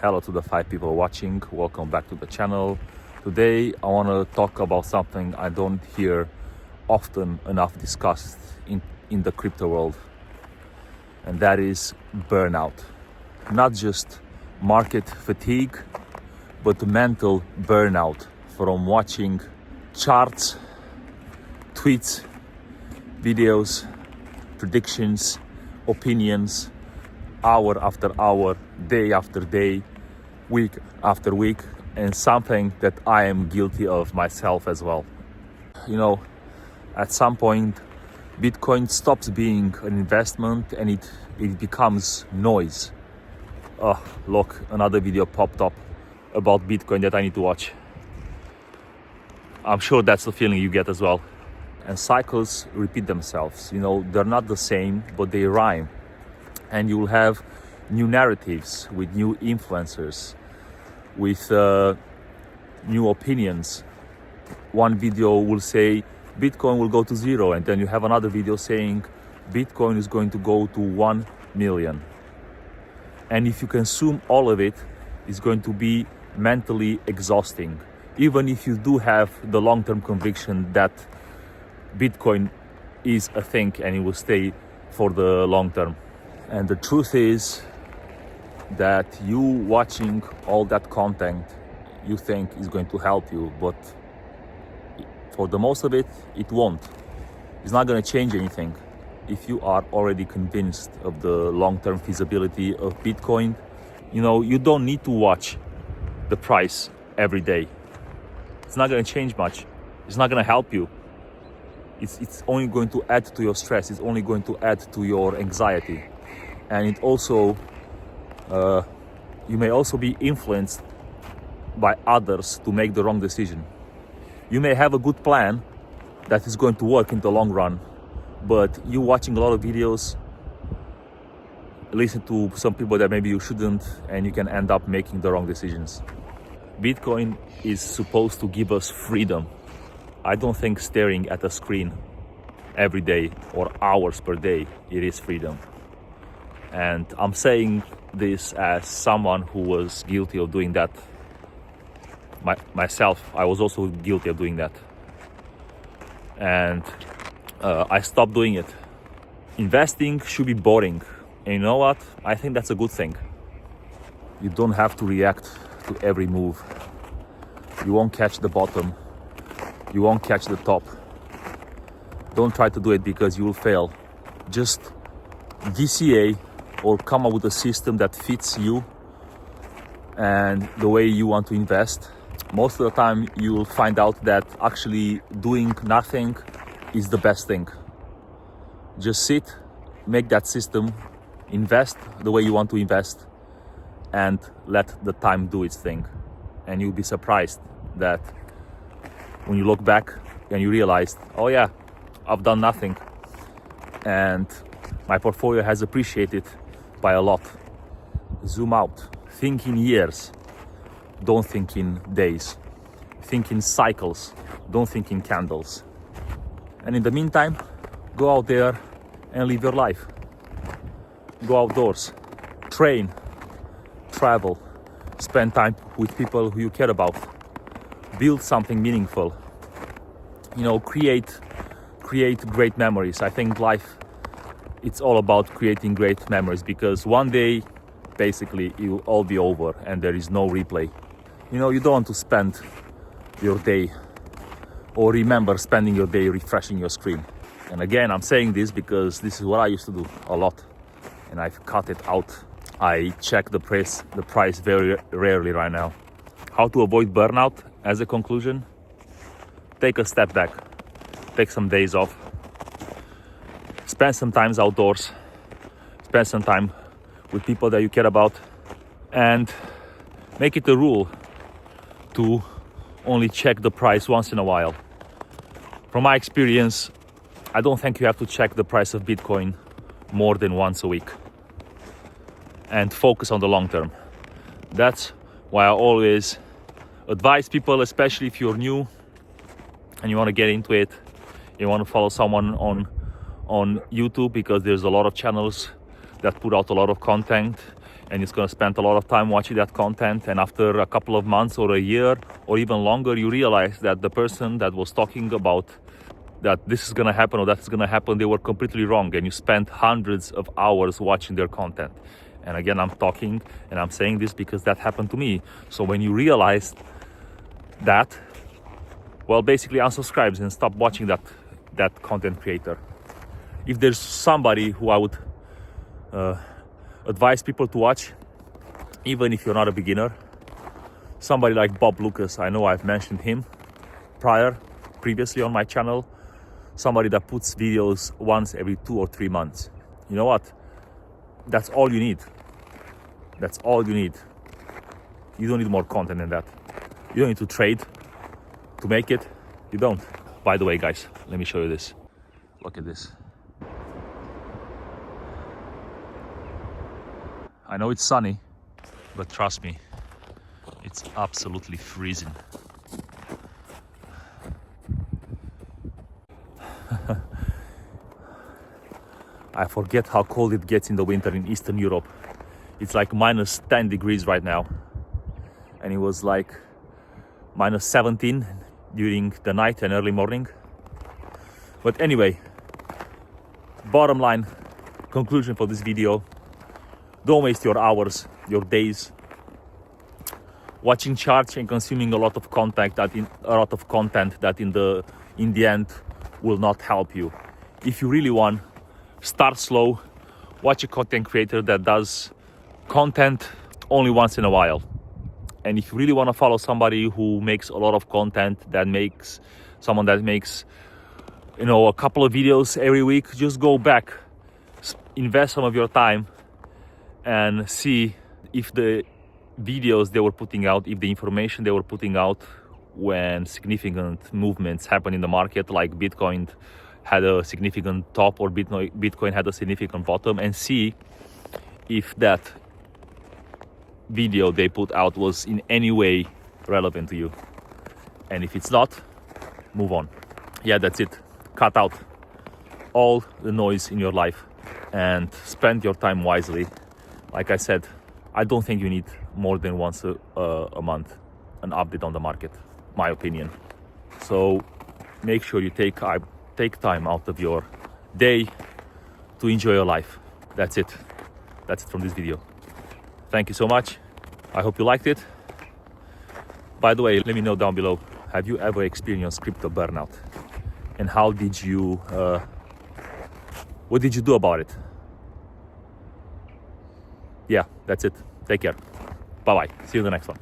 Hello to the 5 people watching. Welcome back to the channel. Today I want to talk about something I don't hear often enough discussed in the crypto world, and that is burnout. Not just market fatigue, but mental burnout from watching charts, tweets, videos, predictions, opinions, hour after hour, day after day, week after week, and something that I am guilty of myself as well. You know, at some point, Bitcoin stops being an investment and it becomes noise. Oh, look, another video popped up about Bitcoin that I need to watch. I'm sure that's the feeling you get as well. And cycles repeat themselves. You know, they're not the same, but they rhyme. And you'll have new narratives with new influencers, with new opinions. One video will say Bitcoin will go to 0, and then you have another video saying Bitcoin is going to go to 1 million. And if you consume all of it, it's going to be mentally exhausting, even if you do have the long-term conviction that Bitcoin is a thing and it will stay for the long term. And the truth is that you watching all that content you think is going to help you, but for the most of it, it won't. It's not going to change anything. If you are already convinced of the long-term feasibility of Bitcoin, you know, you don't need to watch the price every day. It's not going to change much. It's not going to help you. It's only going to add to your stress. It's only going to add to your anxiety. And it also, you may also be influenced by others to make the wrong decision. You may have a good plan that is going to work in the long run, but you watching a lot of videos, listen to some people that maybe you shouldn't, and you can end up making the wrong decisions. Bitcoin is supposed to give us freedom. I don't think staring at a screen every day or hours per day, it is freedom. And I'm saying this as someone who was guilty of doing that. Myself, I was also guilty of doing that. And I stopped doing it. Investing should be boring. And you know what? I think that's a good thing. You don't have to react to every move. You won't catch the bottom. You won't catch the top. Don't try to do it because you will fail. Just DCA or come up with a system that fits you and the way you want to invest. Most of the time you will find out that actually doing nothing is the best thing. Just sit, make that system, invest the way you want to invest, and let the time do its thing. And you'll be surprised that when you look back and you realize, oh yeah, I've done nothing. And my portfolio has appreciated by a lot. Zoom out. Think in years. Don't think in days. Think in cycles. Don't think in candles. And in the meantime, go out there and live your life. Go outdoors. Train. Travel. Spend time with people who you care about. Build something meaningful. You know, create great memories. I think life, it's all about creating great memories, because one day, basically, it will all be over and there is no replay. You know, you don't want to spend your day or remember spending your day refreshing your screen. And again, I'm saying this because this is what I used to do a lot, and I've cut it out. I check the price very rarely right now. How to avoid burnout? As a conclusion, take a step back, take some days off, spend some time outdoors, spend some time with people that you care about, and make it a rule to only check the price once in a while. From my experience, I don't think you have to check the price of Bitcoin more than once a week, and focus on the long term. That's why I always advise people, especially if you're new and you want to get into it, you want to follow someone on YouTube, because there's a lot of channels that put out a lot of content. and it's going to spend a lot of time watching that content, and after a couple of months or a year or even longer, you realize that the person that was talking about that this is going to happen or that is going to happen, they were completely wrong, and you spent hundreds of hours watching their content. And again, I'm talking and I'm saying this because that happened to me. So when you realize that, well, basically unsubscribe and stop watching that content creator. If there's somebody who I would advise people to watch, even if you're not a beginner, somebody like Bob Lucas. I know I've mentioned him previously on my channel. Somebody that puts videos once every 2 or 3 months. You know what? That's all you need. That's all you need. You don't need more content than that. You don't need to trade to make it. You don't. By the way, guys, let me show you this. Look at this. I know it's sunny, but trust me, it's absolutely freezing. I forget how cold it gets in the winter in Eastern Europe. It's like minus 10 degrees right now. And it was like minus 17 during the night and early morning. But anyway, bottom line, conclusion for this video: don't waste your hours, your days watching charts and consuming a lot of content that in the end will not help you. If you really want, start slow. Watch a content creator that does content only once in a while. And if you really want to follow somebody who makes a lot of content, someone that makes a couple of videos every week, just go back, invest some of your time and see if the videos they were putting out, if the information they were putting out when significant movements happen in the market, like Bitcoin had a significant top or Bitcoin had a significant bottom, and see if that video they put out was in any way relevant to you. And if it's not, move on. Yeah, that's it. Cut out all the noise in your life and spend your time wisely. Like I said, I don't think you need more than once a month an update on the market, my opinion. So make sure you take time out of your day to enjoy your life. That's it. That's it from this video. Thank you so much. I hope you liked it. By the way, let me know down below, have you ever experienced crypto burnout? And how did you, what did you do about it? Yeah, that's it. Take care. Bye-bye. See you in the next one.